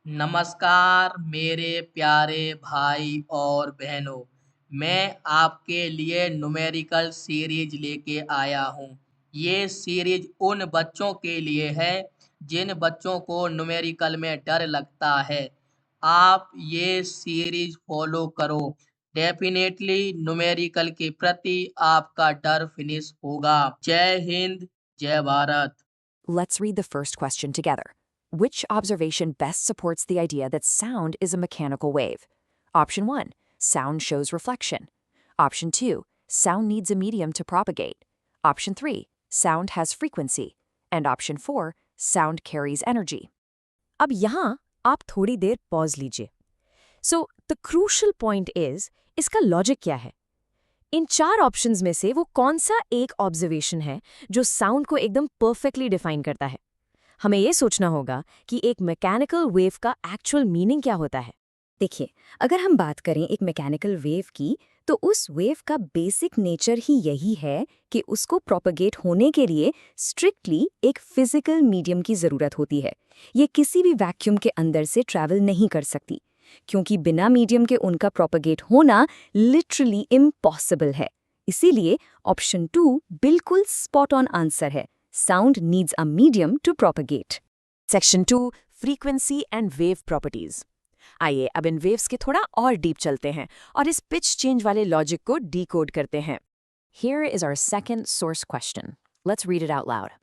नमस्कार मेरे प्यारे भाई और बहनों। मैं आपके लिए न्यूमेरिकल सीरीज लेके आया हूँ। ये सीरीज उन बच्चों के लिए है जिन बच्चों को न्यूमेरिकल में डर लगता है। आप ये सीरीज फॉलो करो। डेफिनेटली न्यूमेरिकल के प्रति आपका डर फिनिश होगा। जय हिंद, जय Bharat. Let's read the first question together. Which observation best supports the idea that sound is a mechanical wave? Option 1. Sound shows reflection. Option 2. Sound needs a medium to propagate. Option 3. Sound has frequency. And option 4. Sound carries energy. अब यहाँ आप थोड़ी देर pause लीजिए. So, the crucial point is, इसका logic क्या है? इन 4 options में से वो कौन सा एक ऑब्जर्वेशन है जो साउंड को एकदम परफेक्टली डिफाइन करता है? हमें ये सोचना होगा कि एक मैकेनिकल वेव का एक्चुअल मीनिंग क्या होता है। देखिए, अगर हम बात करें एक मैकेनिकल वेव की, तो उस वेव का बेसिक नेचर ही यही है कि उसको प्रोपगेट होने के लिए स्ट्रिक्टली एक फिजिकल मीडियम की ज़रूरत होती है। ये किसी भी वैक्यूम के अंदर से ट्रैवल नहीं कर सकती, क्योंकि बिना मीडियम के उनका प्रोपगेट होना लिटरली इम्पॉसिबल है। इसीलिए ऑप्शन 2 बिल्कुल स्पॉट ऑन आंसर है। Sound needs a medium to propagate. Section 2 frequency and wave properties. आइए अब इन वेव्स के थोड़ा और डीप चलते हैं और इस पिच चेंज वाले लॉजिक को डीकोड करते हैं। Here is our second source question. Let's read it out loud.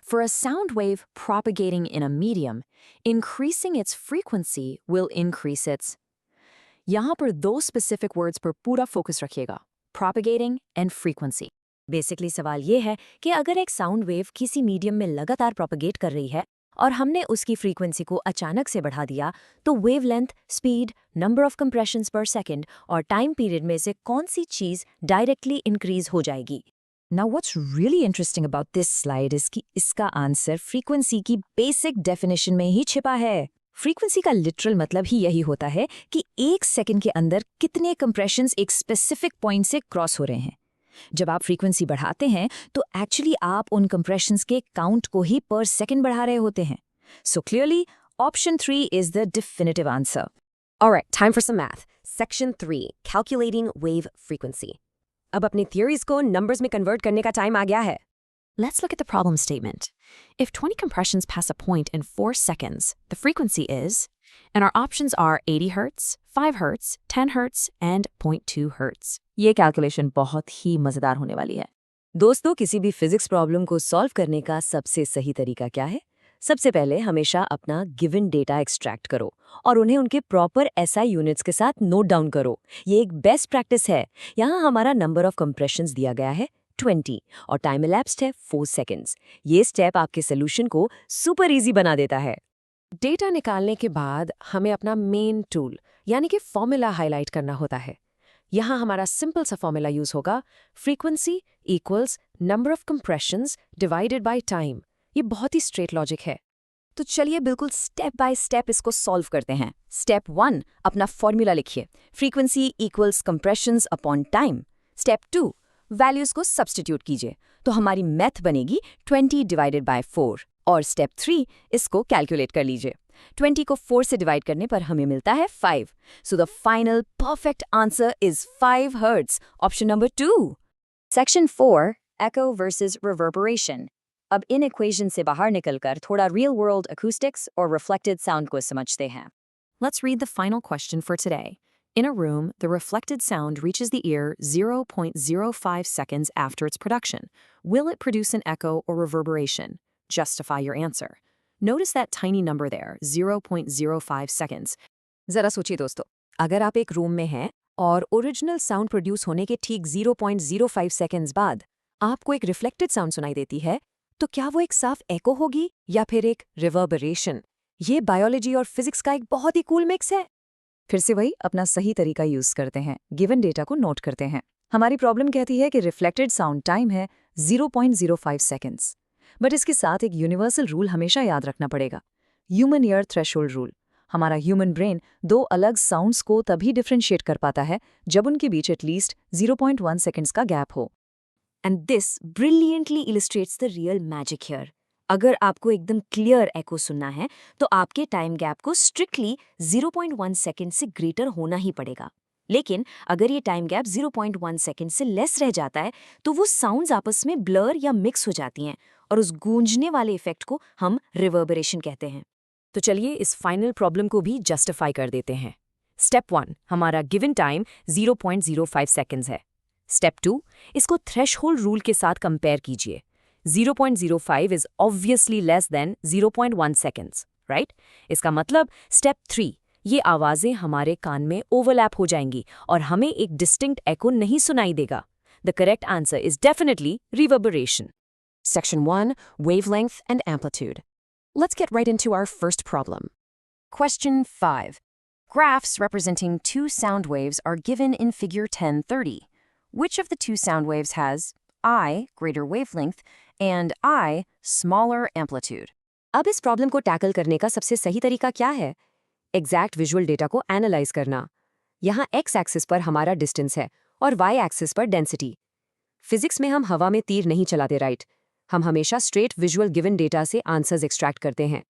For a sound wave propagating in a medium, increasing its frequency will increase its. यहाँ पर 2 specific words पर पूरा focus रखिएगा, propagating and frequency. Basically सवाल ये है कि अगर एक साउंड वेव किसी मीडियम में लगातार प्रोपगेट कर रही है और हमने उसकी फ्रीक्वेंसी को अचानक से बढ़ा दिया, तो wavelength, speed, number of compressions पर सेकंड और टाइम पीरियड में से कौन सी चीज डायरेक्टली इंक्रीज हो जाएगी। Now what's really interesting about this slide is कि इसका आंसर फ्रीक्वेंसी की बेसिक डेफिनेशन में ही छिपा है। फ्रीक्वेंसी का लिटरल मतलब ही यही होता है कि 1 सेकंड के अंदर कितने कंप्रेशंस एक स्पेसिफिक पॉइंट से क्रॉस हो रहे हैं। जब आप फ्रीक्वेंसी बढ़ाते हैं तो एक्चुअली आप उन कंप्रेशंस के काउंट को ही पर सेकंड बढ़ा रहे होते हैं। So clearly option 3 is the definitive answer. Alright, time for some math. Section 3, Calculating Wave Frequency. अब अपनी theories को numbers में convert करने का time आ गया है. Let's look at the problem statement. If 20 compressions pass a point in 4 seconds, the frequency is, and our options are 80 Hz, 5 Hz, 10 Hz, and 0.2 Hz. ये calculation बहुत ही मजेदार होने वाली है। दोस्तों, किसी भी फिजिक्स प्रॉब्लम को सॉल्व करने का सबसे सही तरीका क्या है? सबसे पहले हमेशा अपना गिवन डेटा एक्सट्रैक्ट करो और उन्हें उनके प्रॉपर एसआई यूनिट्स के साथ नोट डाउन करो। ये एक बेस्ट प्रैक्टिस है। यहाँ हमारा नंबर ऑफ कंप्रेशंस दिया गया है 20 और टाइम elapsed है 4 सेकेंड्स। ये स्टेप आपके सोल्यूशन को सुपर इजी बना देता है। डेटा निकालने के बाद हमें अपना मेन टूल यानी कि फॉर्मूला हाईलाइट करना होता है। यहाँ हमारा सिंपल सा फॉर्मूला यूज होगा, frequency equals number of compressions divided by time. ये बहुत ही स्ट्रेट लॉजिक है। तो चलिए बिल्कुल स्टेप बाय स्टेप इसको सॉल्व करते हैं। स्टेप 1, अपना फॉर्मूला लिखिए, frequency equals compressions upon time. Step 2, values को सब्स्टिट्यूट कीजिए, तो हमारी मैथ बनेगी 20 डिवाइडेड बाय 4। और स्टेप 3, इसको कैलकुलेट कर लीजिए। 20 को 4 से डिवाइड करने पर हमें मिलता है 5। So the final perfect answer is 5 hertz, option number 2। Section 4, echo versus reverberation. अब इन इक्वेशन से बाहर निकलकर थोड़ा रियल वर्ल्ड acoustics और रिफ्लेक्टेड साउंड को समझते हैं। Let's read the final question for today. In a room, the reflected sound reaches the ear 0.05 seconds after its production. Will it produce an echo or reverberation? Justify your answer. Notice that tiny number there, 0.05 seconds. जरा सोचिए दोस्तों, अगर आप एक room में हैं और original sound produce होने के ठीक 0.05 सेकेंड्स बाद आपको एक रिफ्लेक्टेड साउंड सुनाई देती है, तो क्या वो एक साफ एको होगी या फिर एक रिवर्बरेशन? ये बायोलॉजी और फिजिक्स का एक बहुत ही कूल मिक्स है। फिर से वही अपना सही तरीका यूज करते हैं, गिवन डेटा को नोट करते हैं। हमारी प्रॉब्लम कहती है कि रिफ्लेक्टेड साउंड टाइम है 0.05 सेकेंड्स, बट इसके साथ एक यूनिवर्सल रूल हमेशा याद रखना पड़ेगा, ह्यूमन ईयर थ्रेशोल्ड रूल। हमारा ह्यूमन ब्रेन 2 अलग साउंड्स को तभी डिफ्रेंशिएट कर पाता है जब उनके बीच एटलीस्ट 0.1 सेकेंड्स का गैप हो। And this brilliantly illustrates the real magic here. अगर आपको एकदम क्लियर एको सुनना है तो आपके टाइम गैप को स्ट्रिक्टली 0.1 सेकेंड से ग्रेटर होना ही पड़ेगा। लेकिन अगर ये टाइम गैप 0.1 सेकेंड से लेस रह जाता है तो वो साउंड्स आपस में ब्लर या मिक्स हो जाती हैं और उस गूंजने वाले इफेक्ट को हम रिवर्बरेशन कहते हैं। तो चलिए इस फाइनल प्रॉब्लम को भी जस्टिफाई कर देते हैं। स्टेप 1 हमारा गिवन टाइम 0.05 सेकेंड्स है। स्टेप 2 इसको थ्रेशहोल्ड रूल के साथ कंपेयर कीजिए। 0.05 is obviously less than 0.1 seconds, right? इसका मतलब स्टेप 3 ये आवाजें हमारे कान में ओवरलैप हो जाएंगी और हमें एक डिस्टिंक्ट एको नहीं सुनाई देगा। The correct answer is definitely reverberation. Section 1, Wavelength and Amplitude. Let's get right into our first problem. Question 5. Graphs representing two sound waves are given in figure 1030. Which of the two sound waves has I, greater wavelength, and I, smaller amplitude? अब इस problem को tackle करने का सबसे सही तरीका क्या है? एग्जैक्ट विजुअल डेटा को एनालाइज करना। यहाँ एक्स एक्सिस पर हमारा डिस्टेंस है और वाई एक्सिस पर डेंसिटी। फिजिक्स में हम हवा में तीर नहीं चलाते, राइट? हम हमेशा स्ट्रेट विजुअल गिवन डेटा से आंसर्स एक्सट्रैक्ट करते हैं।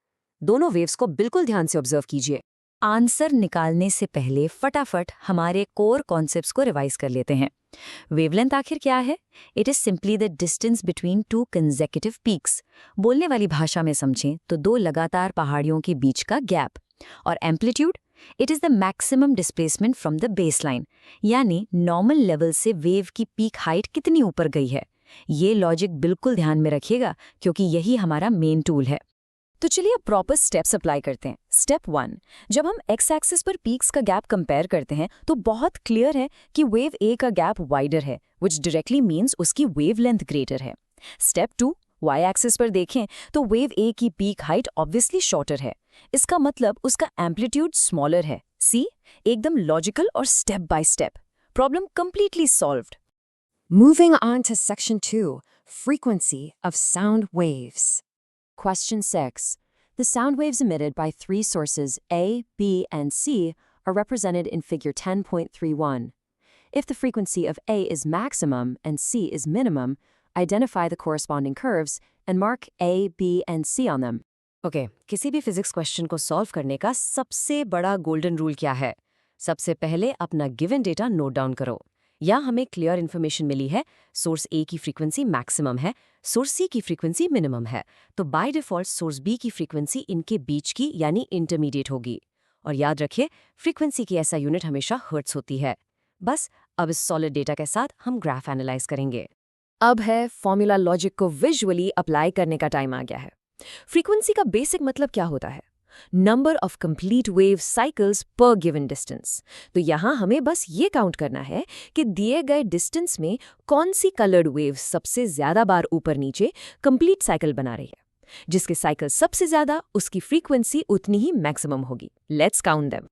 दोनों वेव्स को बिल्कुल ध्यान से ऑब्जर्व कीजिए। आंसर निकालने से पहले फटाफट हमारे कोर कॉन्सेप्ट्स को रिवाइज कर लेते हैं। वेवलेंथ आखिर क्या है? It is simply the distance between two consecutive peaks. बोलने वाली भाषा में समझें तो दो लगातार पहाड़ियों के बीच का गैप। और amplitude, it is the maximum displacement from the baseline, यानी नॉर्मल लेवल से वेव की पीक हाइट कितनी ऊपर गई है। ये लॉजिक बिल्कुल ध्यान में रखिएगा क्योंकि यही हमारा मेन टूल है। तो चलिए अब प्रॉपर स्टेप्स अप्लाई करते हैं। स्टेप 1, जब हम एक्स एक्सिस पर पीक्स का गैप कंपेयर करते हैं तो बहुत क्लियर है कि वेव ए का गैप वाइडर है, विच डायरेक्टली मीन्स उसकी वेवलेंथ ग्रेटर है। स्टेप 2, वाई एक्सिस पर देखें तो वेव ए की पीक हाइट ऑब्वियसली शॉर्टर है, इसका मतलब उसका एम्पलीट्यूड स्मॉलर है। सी, एकदम लॉजिकल और step by step. Problem completely solved. Moving on to Section 2, Frequency of Sound Waves. Question 6. The sound waves emitted by three sources A, B, and C are represented in figure 10.31. If the frequency of A is maximum and C is minimum, identify the corresponding curves and mark A, B, and C on them. Okay, किसी भी physics question को solve करने का सबसे बड़ा golden rule क्या है? सबसे पहले अपना गिवन डेटा नोट डाउन करो। या हमें क्लियर इन्फॉर्मेशन मिली है, सोर्स ए की फ्रीक्वेंसी मैक्सिमम है, सोर्स सी की फ्रीक्वेंसी मिनिमम है, तो बाय डिफॉल्ट सोर्स बी की फ्रीक्वेंसी इनके बीच की यानी इंटरमीडिएट होगी। और याद रखिए, फ्रीक्वेंसी की ऐसा यूनिट हमेशा हर्ट्स होती है। बस अब इस सॉलिड डेटा के साथ हम ग्राफ एनालाइज करेंगे। अब है फॉर्मूला लॉजिक को विजुअली अप्लाई करने का टाइम आ गया है। फ्रीक्वेंसी का बेसिक मतलब क्या होता है? Number of complete wave cycles पर गिवन डिस्टेंस। तो यहाँ हमें बस ये काउंट करना है कि दिए गए डिस्टेंस में कौन सी कलर्ड वेव सबसे ज्यादा बार ऊपर नीचे कंप्लीट साइकिल बना रही है। जिसके साइकिल सबसे ज्यादा उसकी फ्रीक्वेंसी उतनी ही मैक्सिमम होगी। Let's count them.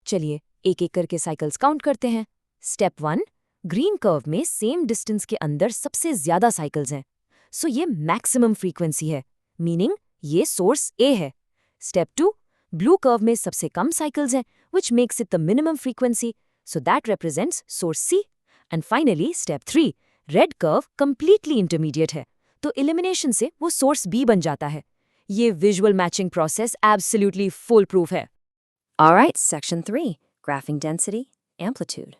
चलिए एक एक करके साइकिल्स काउंट करते हैं। स्टेप 1, ग्रीन कर्व में सेम डिस्टेंस के अंदर सबसे ज्यादा साइकिल्स हैं, सो ये मैक्सिमम फ्रीक्वेंसी है, मीनिंग ये सोर्स ए है। स्टेप 2, ब्लू कर्व में सबसे कम साइकिल्स हैं, which makes it the minimum frequency, so that represents source C. And finally, step 3, red curve completely intermediate है, तो elimination से वो source B बन जाता है। ये visual matching process absolutely foolproof है। Alright, Section 3, Graphing Density, Amplitude.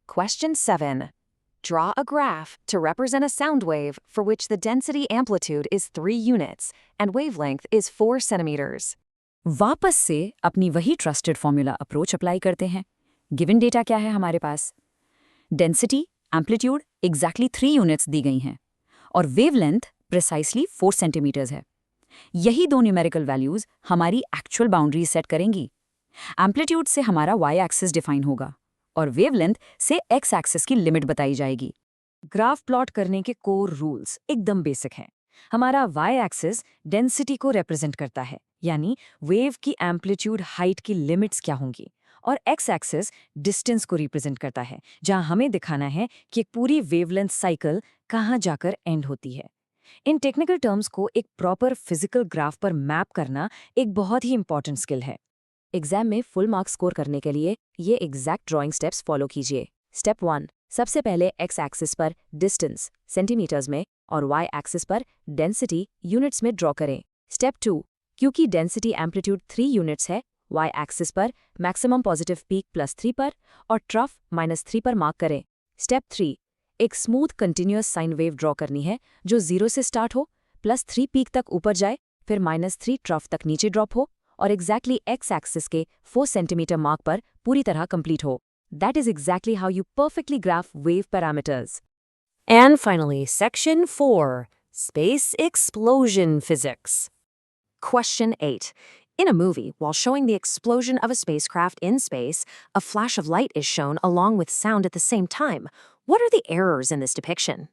Question 7. Draw a graph to represent a sound wave for which the density amplitude is 3 units and wavelength is 4 centimeters. वापस से अपनी वही trusted formula approach apply करते हैं। Given data क्या है हमारे पास? Density, amplitude exactly 3 units दी गई हैं और वेवलेंथ प्रिसाइसली 4 सेंटीमीटर्स है। यही दो न्यूमेरिकल वैल्यूज हमारी एक्चुअल बाउंड्री सेट करेंगी। एम्पलीट्यूड से हमारा वाई एक्सिस डिफाइन होगा और वेवलेंथ से एक्स एक्सिस की लिमिट बताई जाएगी। ग्राफ प्लॉट करने के कोर रूल्स एकदम बेसिक हैं। हमारा वाई एक्सिस डेंसिटी को रिप्रेजेंट करता है, यानी वेव की एम्पलीट्यूड हाइट की लिमिट्स क्या होंगी, और एक्स एक्सिस डिस्टेंस को रिप्रेजेंट करता है, जहां हमें दिखाना है कि एक पूरी वेवलेंथ साइकिल कहां जाकर एंड होती है। इन टेक्निकल टर्म्स को एक प्रॉपर फिजिकल ग्राफ पर मैप करना एक बहुत ही इंपॉर्टेंट स्किल है। एग्जाम में फुल मार्क्स स्कोर करने के लिए ये एग्जैक्ट ड्राइंग स्टेप्स फॉलो कीजिए। स्टेप 1, सबसे पहले एक्स एक्सिस पर डिस्टेंस सेंटीमीटर्स में और y एक्सिस पर डेंसिटी यूनिट्स में ड्रॉ करें। स्टेप 2, क्योंकि डेंसिटी एम्पलीट्यूड 3 यूनिट्स है, y एक्सिस पर मैक्सिमम पॉजिटिव पीक +3 पर और ट्रफ -3 पर मार्क करें। स्टेप 3, एक smooth continuous sine wave draw करनी है जो 0 से स्टार्ट हो, +3 पीक तक ऊपर जाए, फिर -3 ट्रफ तक नीचे ड्रॉप हो और एग्जैक्टली x एक्सिस के 4 सेंटीमीटर मार्क पर पूरी तरह कंप्लीट हो। That is exactly how you perfectly graph wave parameters. And finally, Section 4, Space Explosion Physics. Question 8. In a movie, while showing the explosion of a spacecraft in space, a flash of light is shown along with sound at the same time. What are the errors in this depiction?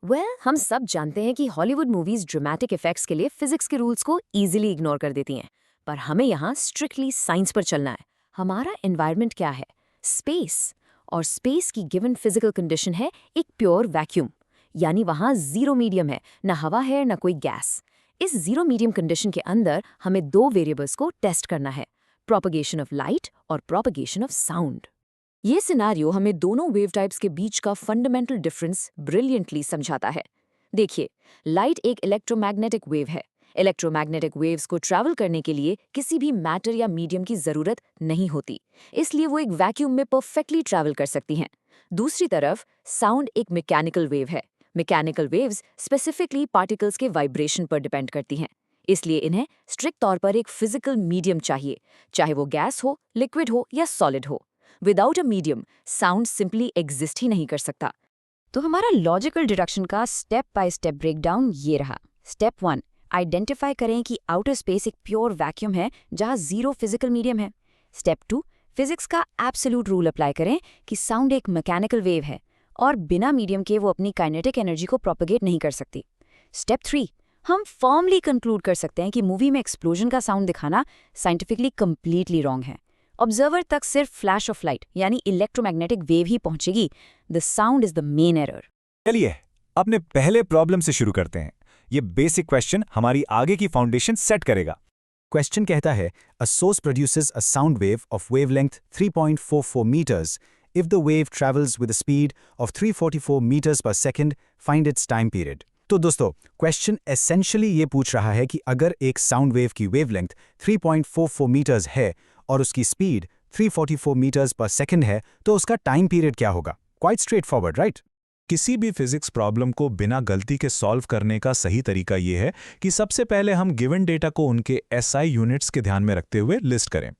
Well, हम सब जानते हैं कि Hollywood movies dramatic effects के लिए physics के rules को easily ignore कर देती हैं, पर हमें यहाँ स्ट्रिक्टली साइंस पर चलना है। हमारा एनवायरनमेंट क्या है? स्पेस। और स्पेस की गिवन फिजिकल कंडीशन है एक प्योर वैक्यूम, यानी वहाँ जीरो मीडियम है, ना हवा है ना कोई गैस। इस जीरो मीडियम कंडीशन के अंदर हमें 2 वेरिएबल्स को टेस्ट करना है, प्रोपगेशन ऑफ लाइट और प्रोपगेशन ऑफ साउंड। ये सिनारियो हमें दोनों वेव टाइप्स के बीच का फंडामेंटल डिफरेंस ब्रिलियंटली समझाता है। देखिए, लाइट एक इलेक्ट्रोमैग्नेटिक वेव है। इलेक्ट्रोमैग्नेटिक वेव्स को ट्रैवल करने के लिए किसी भी मैटर या मीडियम की जरूरत नहीं होती, इसलिए वो एक वैक्यूम में परफेक्टली ट्रैवल कर सकती हैं। दूसरी तरफ साउंड एक मैकेनिकल वेव है। मैकेनिकल वेव्स स्पेसिफिकली पार्टिकल्स के वाइब्रेशन पर डिपेंड करती हैं, इसलिए इन्हें स्ट्रिक्ट तौर पर एक फिजिकल मीडियम चाहिए, चाहे वो गैस हो, लिक्विड हो या सॉलिड हो। Without a medium sound simply exist ही नहीं कर सकता। तो हमारा लॉजिकल डिडक्शन का स्टेप बाय स्टेप ब्रेकडाउन ये रहा। स्टेप 1, आइडेंटिफाई करें कि आउटर स्पेस एक प्योर वैक्यूम है जहां जीरो फिजिकल मीडियम है। स्टेप 2, फिजिक्स का एब्सोल्यूट रूल अप्लाई करें कि साउंड एक मैकेनिकल वेव है और बिना मीडियम के वो अपनी काइनेटिक एनर्जी को प्रोपगेट नहीं कर सकती। स्टेप 3, हम फॉर्मली कंक्लूड कर सकते हैं कि मूवी में एक्सप्लोजन का साउंड दिखाना साइंटिफिकली कंप्लीटली रॉन्ग है। ऑब्जर्वर तक सिर्फ फ्लैश ऑफ लाइट यानी इलेक्ट्रोमैग्नेटिक वेव ही पहुंचेगी। The sound is the main error. चलिए अपने पहले प्रॉब्लम से शुरू करते हैं। ये बेसिक क्वेश्चन हमारी आगे की फाउंडेशन सेट करेगा। क्वेश्चन कहता है, a source produces a sound wave of wavelength 3.44 meters if the wave travels with a speed of 344 meters per second, find its time period. तो दोस्तों, क्वेश्चन एसेंशियली ये पूछ रहा है कि अगर एक साउंड वेव की वेवलेंथ 3.44 मीटर्स है और उसकी स्पीड 344 मीटर्स पर सेकंड है तो उसका टाइम पीरियड क्या होगा। Quite straight forward, right? किसी भी फिजिक्स प्रॉब्लम को बिना गलती के सॉल्व करने का सही तरीका ये है कि सबसे पहले हम गिवन डेटा को उनके SI यूनिट्स के ध्यान में रखते हुए लिस्ट करें।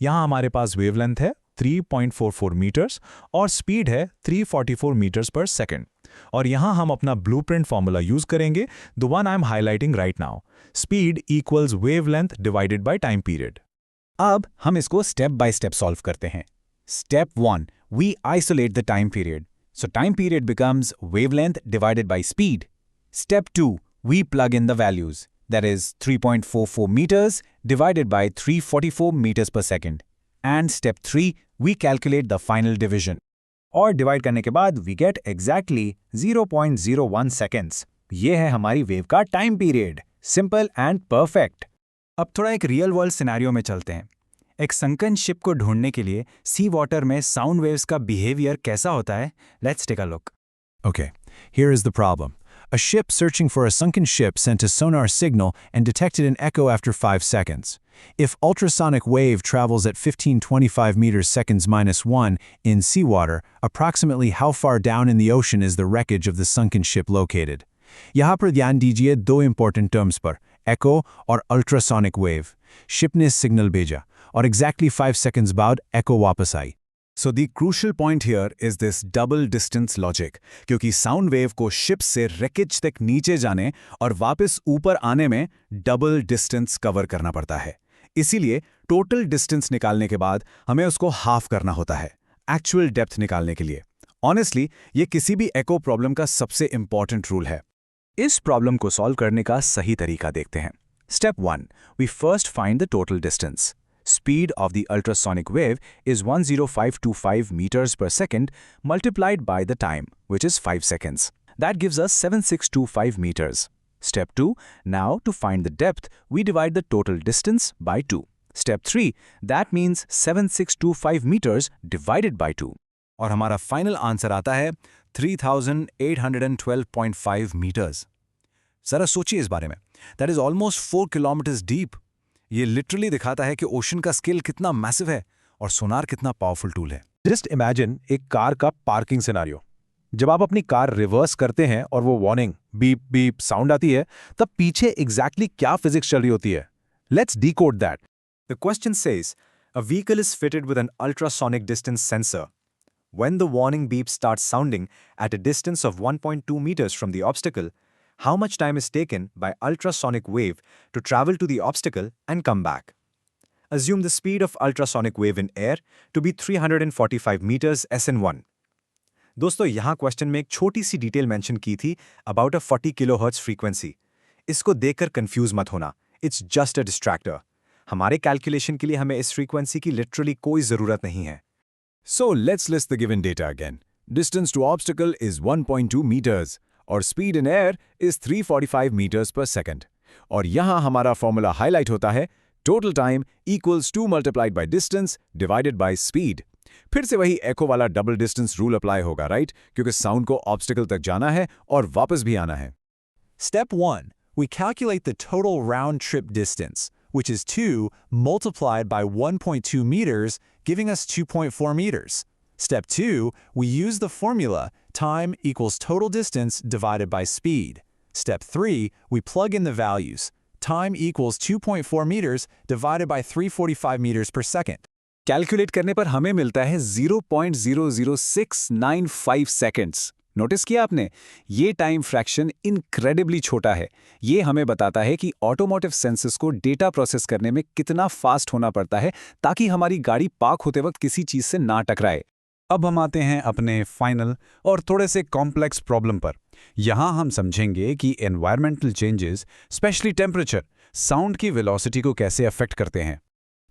यहाँ हमारे पास वेवलेंथ है 3.44 मीटर्स और स्पीड है 344 मीटर्स पर सेकंड। और यहाँ हम अपना ब्लूप्रिंट फॉर्मूला यूज करेंगे, the one I am highlighting right now. Speed equals wavelength divided by time period. अब हम इसको स्टेप बाय स्टेप सॉल्व करते हैं। Step 1, we isolate the time period, so time period becomes wavelength divided by speed. Step 2, we plug in the values, that is 3.44 meters divided by 344 meters per second. And step 3, we calculate the final division. और divide करने के बाद we get exactly 0.01 seconds. ये है हमारी wave का time period. Simple and perfect. अब थोड़ा एक रियल वर्ल्ड सिनेरियो में चलते हैं। एक संकन शिप को ढूंढने के लिए सी वाटर में साउंड वेव्स का बिहेवियर कैसा होता है, let's take a look. Okay, here is the problem. A ship searching for a sunken ship sent a sonar signal and detected an echo after 5 seconds. If ultrasonic wave travels at 1525 meters seconds -1 in seawater, approximately how far down in the ocean is the wreckage of the sunken ship located? यहाँ पर ध्यान दीजिए दो important terms पर, echo और ultrasonic wave. Ship ने signal भेजा और exactly 5 seconds बाद echo वापस आई। So the crucial point here is this double distance logic, क्योंकि साउंड वेव को शिप से wreckage तक नीचे जाने और वापस ऊपर आने में डबल डिस्टेंस कवर करना पड़ता है। इसीलिए टोटल डिस्टेंस निकालने के बाद हमें उसको हाफ करना होता है एक्चुअल डेप्थ निकालने के लिए। ऑनेस्टली ये किसी भी एको प्रॉब्लम का सबसे इंपॉर्टेंट रूल है। इस प्रॉब्लम को सॉल्व करने का सही तरीका देखते हैं। Step 1, we first find the total distance. Speed of the ultrasonic wave is 10525 meters per second multiplied by the time, which is 5 seconds. That gives us 7625 meters. Step 2, now to find the depth, we divide the total distance by 2. Step 3, that means 7625 meters divided by 2. और हमारा final answer आता है 3812.5 meters. जरा सोचिए इस बारे में। That is almost 4 kilometres deep. ये लिटरली दिखाता है कि ओशन का स्केल कितना मैसिव है और सोनार कितना पावरफुल टूल है। जस्ट इमेजिन एक कार का पार्किंग सिनेरियो। जब आप अपनी कार रिवर्स करते हैं और वो वार्निंग बीप बीप साउंड आती है, तब पीछे एग्जैक्टली क्या फिजिक्स चल रही होती है? Let's decode that. The question says a vehicle is fitted with an ultrasonic distance sensor. When the warning beep starts sounding at a distance of 1.2 meters from the obstacle, how much time is taken by ultrasonic wave to travel to the obstacle and come back? Assume the speed of ultrasonic wave in air to be 345 meters SN1. दोस्तों, यहाँ question में एक छोटी सी detail mention की थी about a 40 kilohertz frequency. इसको देखकर confuse मत होना, इट्स जस्ट अ डिस्ट्रैक्टर। हमारे कैलकुलेशन के लिए हमें इस फ्रीक्वेंसी की लिटरली कोई ज़रूरत नहीं है। So let's list the given data again. Distance to obstacle is 1.2 meters और speed in air is 345 meters per second. और यहाँ हमारा फॉर्मूला हाईलाइट होता है total time equals 2 multiplied by distance divided by speed. फिर से वही echo वाला double distance rule apply होगा, right? क्योंकि sound को obstacle तक जाना है और वापस भी आना है। Step 1. We calculate the total round-trip distance, which is 2 multiplied by 1.2 meters, giving us 2.4 meters. Step 2, we use the formula time equals total distance divided by speed. Step 3, we plug in the values. Time equals 2.4 meters divided by 345 meters per second. Calculate करने पर हमें मिलता है 0.00695 seconds. Notice किया आपने? ये time fraction incredibly छोटा है। ये हमें बताता है कि ऑटोमोटिव सेंसर्स को डेटा प्रोसेस करने में कितना फास्ट होना पड़ता है ताकि हमारी गाड़ी पार्क होते वक्त किसी चीज से ना टकराए। अब हम आते हैं अपने फाइनल और थोड़े से कॉम्प्लेक्स प्रॉब्लम पर। यहाँ हम समझेंगे कि environmental changes, specially temperature, sound की वेलोसिटी को कैसे अफेक्ट करते हैं।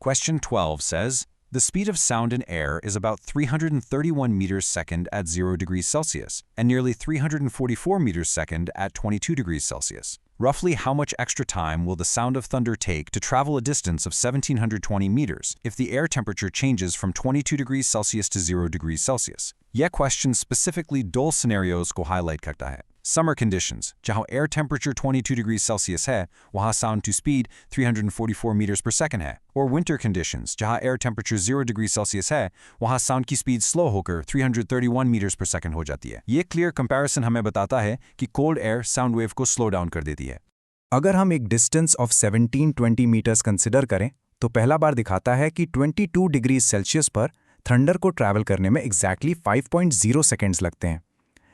Question 12 says, the speed of sound in air is about 331 meters second at 0 degrees Celsius and nearly 344 meters second at 22 degrees Celsius. Roughly how much extra time will the sound of thunder take to travel a distance of 1720 meters if the air temperature changes from 22 degrees Celsius to 0 degrees Celsius? यह question specifically dole scenarios को highlight करता है। Summer conditions, जहाँ air temperature 22 degrees Celsius है, वहाँ sound to speed 344 meters per second है। और winter conditions, जहाँ air temperature 0 degrees Celsius है, वहाँ sound की speed slow होकर 331 meters per second हो जाती है। ये clear comparison हमें बताता है कि cold air sound wave को slow down कर देती है। अगर हम एक डिस्टेंस ऑफ 1720 मीटर्स कंसिडर करें तो पहला बार दिखाता है कि 22 डिग्री सेल्सियस पर थंडर को ट्रैवल करने में एग्जैक्टली 5.0 सेकेंड्स लगते हैं।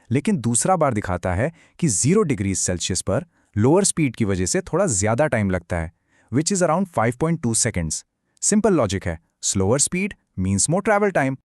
लेकिन दूसरा बार दिखाता है कि 0 डिग्री सेल्सियस पर लोअर स्पीड की वजह से थोड़ा ज़्यादा टाइम लगता है, which is around 5.2 seconds. Simple logic है, slower speed means more travel time.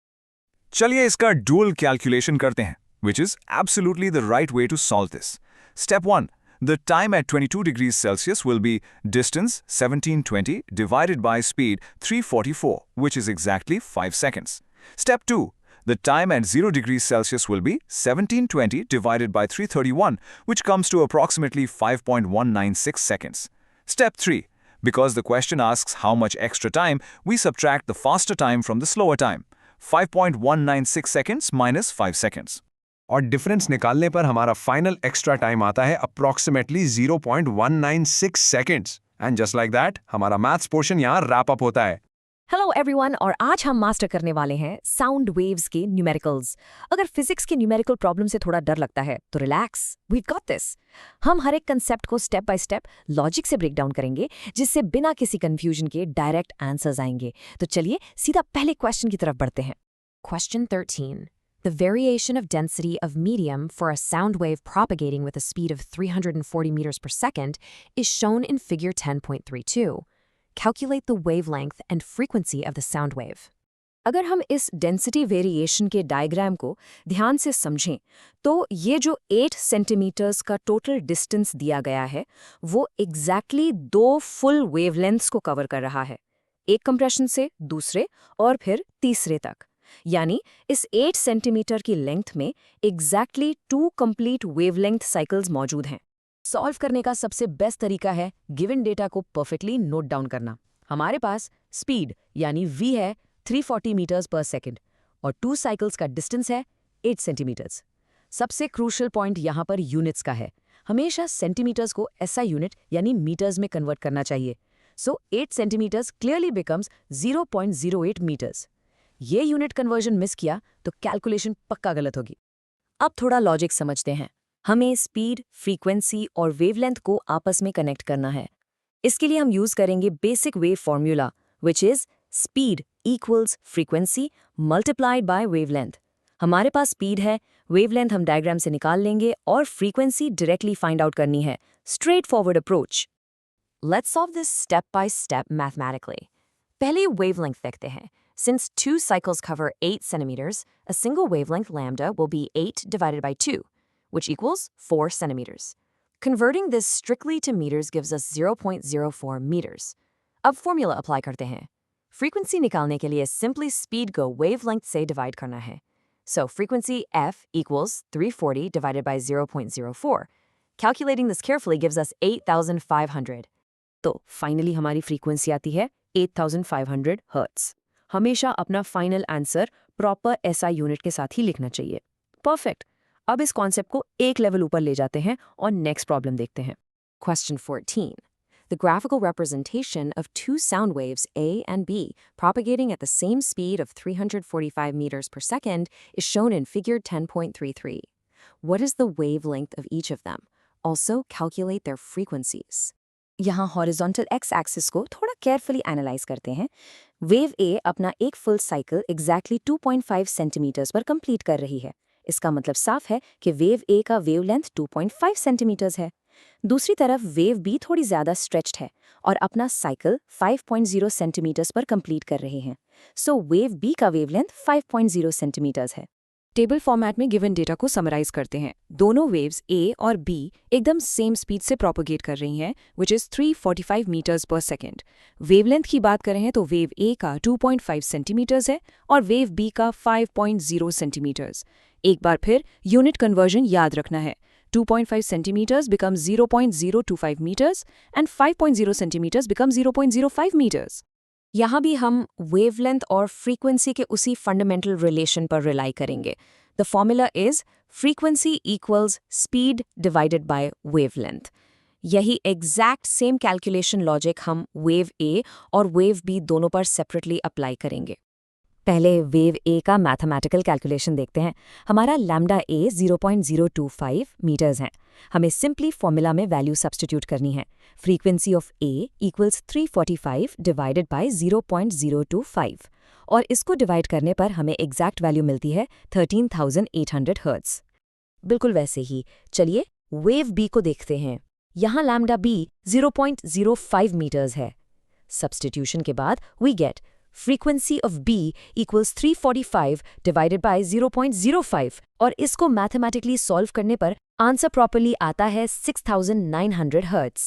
चलिए इसका डुअल कैलकुलेशन करते हैं, which is absolutely the right way to solve this. Step 1, the time at 22 degrees Celsius will be distance 1720 divided by speed 344, which is exactly 5 seconds. Step 2, the time at 0 degrees Celsius will be 1720 divided by 331, which comes to approximately 5.196 seconds. Step 3, because the question asks how much extra time, we subtract the faster time from the slower time. 5.196 seconds minus 5 seconds. और difference निकालने पर हमारा final extra time आता है approximately 0.196 seconds. And just like that हमारा maths portion यहाँ wrap up होता है। हेलो एवरीवन, और आज हम मास्टर करने वाले हैं साउंड वेव्स के न्यूमेरिकल्स। अगर फिजिक्स के न्यूमेरिकल प्रॉब्लम से थोड़ा डर लगता है तो रिलैक्स, वी गॉट दिस। हम हर एक कंसेप्ट को स्टेप बाय स्टेप लॉजिक से ब्रेक डाउन करेंगे, जिससे बिना किसी कंफ्यूजन के डायरेक्ट आंसर्स आएंगे। तो चलिए सीधा पहले क्वेश्चन की तरफ बढ़ते हैं। Question 13. The variation of density of medium for a sound wave propagating with a speed of 340 meters per second is shown in figure 10.32. Calculate the wavelength and frequency of the sound wave. अगर हम इस density variation के diagram को ध्यान से समझें तो ये जो 8 सेंटीमीटर्स का टोटल डिस्टेंस दिया गया है वो एग्जैक्टली 2 फुल वेवलेंथ्स को कवर कर रहा है, एक कंप्रेशन से दूसरे और फिर तीसरे तक। यानी इस 8 सेंटीमीटर की लेंथ में एग्जैक्टली 2 कंप्लीट वेवलेंथ साइकिल्स मौजूद हैं। सॉल्व करने का सबसे बेस्ट तरीका है गिवन डेटा को परफेक्टली नोट डाउन करना। हमारे पास स्पीड यानी v है 340 मीटर्स पर सेकेंड और 2 साइकिल्स का डिस्टेंस है 8 सेंटीमीटर्स। सबसे क्रूशियल पॉइंट यहाँ पर यूनिट्स का है। हमेशा सेंटीमीटर्स को एसआई यूनिट यानी मीटर्स में कन्वर्ट करना चाहिए। सो 8 सेंटीमीटर्स क्लियरली बिकम्स 0.08 मीटर्स। ये यूनिट कन्वर्जन मिस किया तो कैलकुलेशन पक्का गलत होगी। अब थोड़ा लॉजिक समझते हैं। हमें स्पीड, फ्रीक्वेंसी और वेवलेंथ को आपस में कनेक्ट करना है। इसके लिए हम यूज करेंगे basic wave formula, which is speed equals frequency multiplied by wavelength. हमारे पास स्पीड है, वेवलेंथ हम डायग्राम से निकाल लेंगे और फ्रीक्वेंसी डायरेक्टली फाइंड आउट करनी है। Straight forward approach. Let's solve this step by step mathematically. पहले wavelength देखते हैं. Since 2 cycles cover 8 centimeters, a single wavelength lambda will be 8 divided by 2, which equals 4 centimeters. Converting this strictly to meters gives us 0.04 meters. अब formula apply करते हैं. Frequency निकालने के लिए simply speed को wavelength से divide करना है. So frequency f equals 340 divided by 0.04. Calculating this carefully gives us 8,500. तो फाइनली हमारी फ्रीक्वेंसी आती है 8500 हर्ट्स। हमेशा अपना final answer proper SI unit के साथ ही लिखना चाहिए। परफेक्ट। अब इस कॉन्सेप्ट को एक लेवल ऊपर ले जाते हैं और नेक्स्ट प्रॉब्लम देखते हैं। Question 14. The graphical representation of two sound waves A and B propagating at the same speed of 345 meters per second is shown in figure 10.33. What is the wavelength of each of them? Also, calculate their frequencies. यहाँ horizontal x axis को थोड़ा carefully analyse करते हैं। Wave ए अपना एक full cycle exactly 2.5 centimetres पर complete कर रही है। इसका मतलब साफ है कि वेव ए का वेवलेंथ 2.5 सेंटीमीटर्स है। दूसरी तरफ वेव बी थोड़ी ज़्यादा स्ट्रेच्ड है और अपना साइकिल 5.0 सेंटीमीटर्स पर कंप्लीट कर रहे हैं। सो वेव बी का वेवलेंथ 5.0 सेंटीमीटर्स है। टेबल फॉर्मेट में गिवन डेटा को समराइज करते हैं। दोनों वेव्स ए और बी एकदम सेम स्पीड से प्रोपोगेट कर रही हैं, विच इज़ 345 मीटर्स पर सेकेंड। वेवलेंथ की बात करें तो वेव ए का 2.5 सेंटीमीटर्स है और वेव बी का 5.0 सेंटीमीटर्स। एक बार फिर यूनिट कन्वर्जन याद रखना है। 2.5 centimetres become 0.025 metres and 5.0 centimetres become 0.05 metres. यहाँ भी हम वेवलेंथ और फ्रीक्वेंसी के उसी फंडामेंटल रिलेशन पर रिलाई करेंगे। The formula is frequency equals speed divided by wavelength. यही एग्जैक्ट सेम कैलकुलेशन लॉजिक हम वेव ए और वेव बी दोनों पर सेपरेटली अप्लाई करेंगे। पहले वेव ए का मैथमेटिकल कैलकुलेशन देखते हैं। हमारा लैम्डा ए 0.025 मीटर्स हैं। हमें सिंपली फॉर्मूला में वैल्यू सब्स्टिट्यूट करनी है। Frequency of A equals 345 divided by 0.025 और इसको डिवाइड करने पर हमें एग्जैक्ट वैल्यू मिलती है 13,800 हर्ट्ज। बिल्कुल वैसे ही चलिए वेव बी को देखते हैं। यहाँ लैम्डा बी 0.05 मीटर्स है। सब्स्टिट्यूशन के बाद we get frequency of B equals 345 divided by 0.05 और इसको मैथमेटिकली सॉल्व करने पर आंसर प्रॉपर्ली आता है 6,900 हर्ट्ज।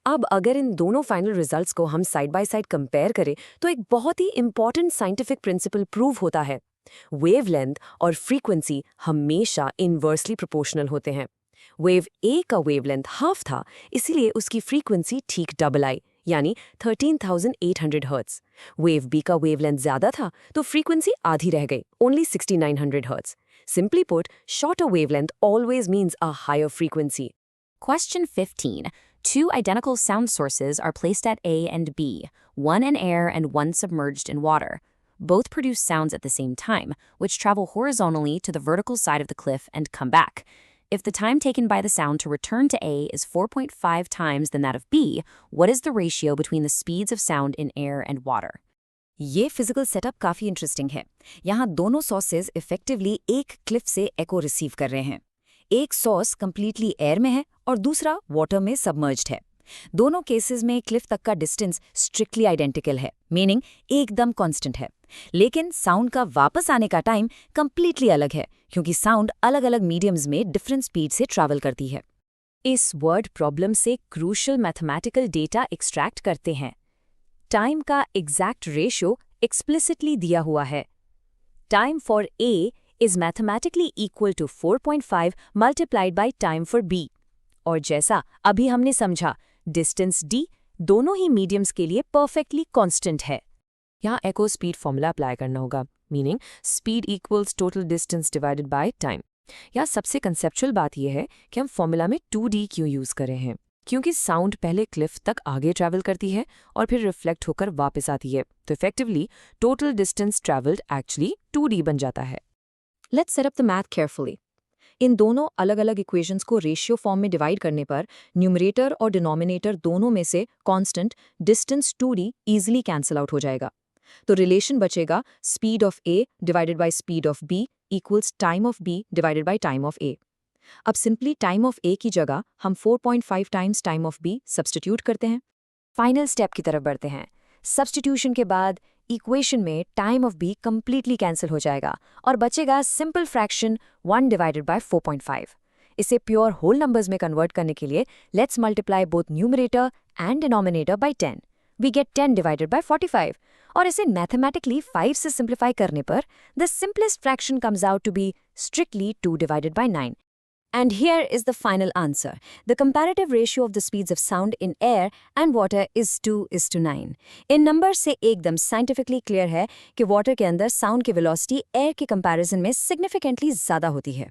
अब अगर इन दोनों फाइनल रिजल्ट्स को हम साइड बाय साइड कंपेयर करें तो एक बहुत ही इंपॉर्टेंट साइंटिफिक प्रिंसिपल प्रूव होता है। वेवलेंथ और फ्रीक्वेंसी हमेशा इनवर्सली प्रोपोर्शनल होते हैं। वेव ए का वेवलेंथ हाफ था, इसीलिए उसकी फ्रीक्वेंसी ठीक डबल आई, यानी 13,800 हर्ट्ज। वेव बी का वेवलेंथ ज्यादा था तो फ्रीक्वेंसी आधी रह गई, only 6,900 hertz. Simply put, shorter wavelength always means a higher frequency. Question 15. Two identical sound sources are placed at A and B, one in air and one submerged in water. Both produce sounds at the same time, which travel horizontally to the vertical side of the cliff and come back. If the time taken by the sound to return to A is 4.5 times than that of B, what is the ratio between the speeds of sound in air and water? ये physical setup काफ़ी interesting है। यहाँ दोनों सॉर्सेज effectively एक Cliff से एको receive कर रहे हैं। एक सॉर्स कंप्लीटली एयर में है और दूसरा वाटर में सबमर्ज्ड है। दोनों केसेस में क्लिफ तक का डिस्टेंस स्ट्रिक्टली आइडेंटिकल है, मीनिंग एकदम कांस्टेंट है। लेकिन साउंड का वापस आने का टाइम कंप्लीटली अलग है, क्योंकि साउंड अलग अलग मीडियम्स में डिफरेंट स्पीड से ट्रैवल करती है। इस वर्ड प्रॉब्लम से क्रूशियल मैथमेटिकल डेटा एक्सट्रैक्ट करते हैं। टाइम का एग्जैक्ट रेशियो एक्सप्लिसिटली दिया हुआ है। Time for A is mathematically equal to 4.5 multiplied by time for B. और जैसा अभी हमने समझा, डिस्टेंस डी दोनों ही मीडियम्स के लिए परफेक्टली कांस्टेंट है। यहाँ एको स्पीड फॉर्मूला अप्लाई करना होगा, meaning speed equals total distance divided by time. या सबसे कंसेप्चुअल बात यह है कि हम फॉर्मूला में 2D क्यों यूज़ कर रहे हैं, क्योंकि साउंड पहले क्लिफ तक आगे ट्रैवल करती है और फिर रिफ्लेक्ट होकर वापस आती है, तो effectively total distance travelled actually 2D बन जाता है। Let's set up the math carefully. इन दोनों अलग अलग इक्वेशंस को रेशियो फॉर्म में डिवाइड करने पर न्यूमरेटर और डिनोमिनेटर दोनों में से constant distance 2D easily cancel out हो जाएगा। तो रिलेशन बचेगा speed of A divided by speed of B equals time of B divided by time of A। अब सिंपली टाइम ऑफ A की जगह हम 4.5 times time of B substitute करते हैं। फाइनल स्टेप की तरफ बढ़ते हैं। सब्स्टिट्यूशन के बाद इक्वेशन में time of B completely cancel हो जाएगा और बचेगा सिंपल फ्रैक्शन 1 डिवाइडेड बाय 4.5। इसे प्योर होल नंबर्स में कन्वर्ट करने के लिए let's multiply both numerator and denominator by 10। We get 10 divided by 45 और इसे मैथमेटिकली 5 से सिंप्लीफाई करने पर the simplest fraction comes out to be strictly 2 divided by 9। And here is the final answer. The comparative ratio of the speeds of sound in air and water is 2:9. In number से एकदम scientifically clear है कि water के अंदर sound की velocity air के comparison में significantly ज़्यादा होती है।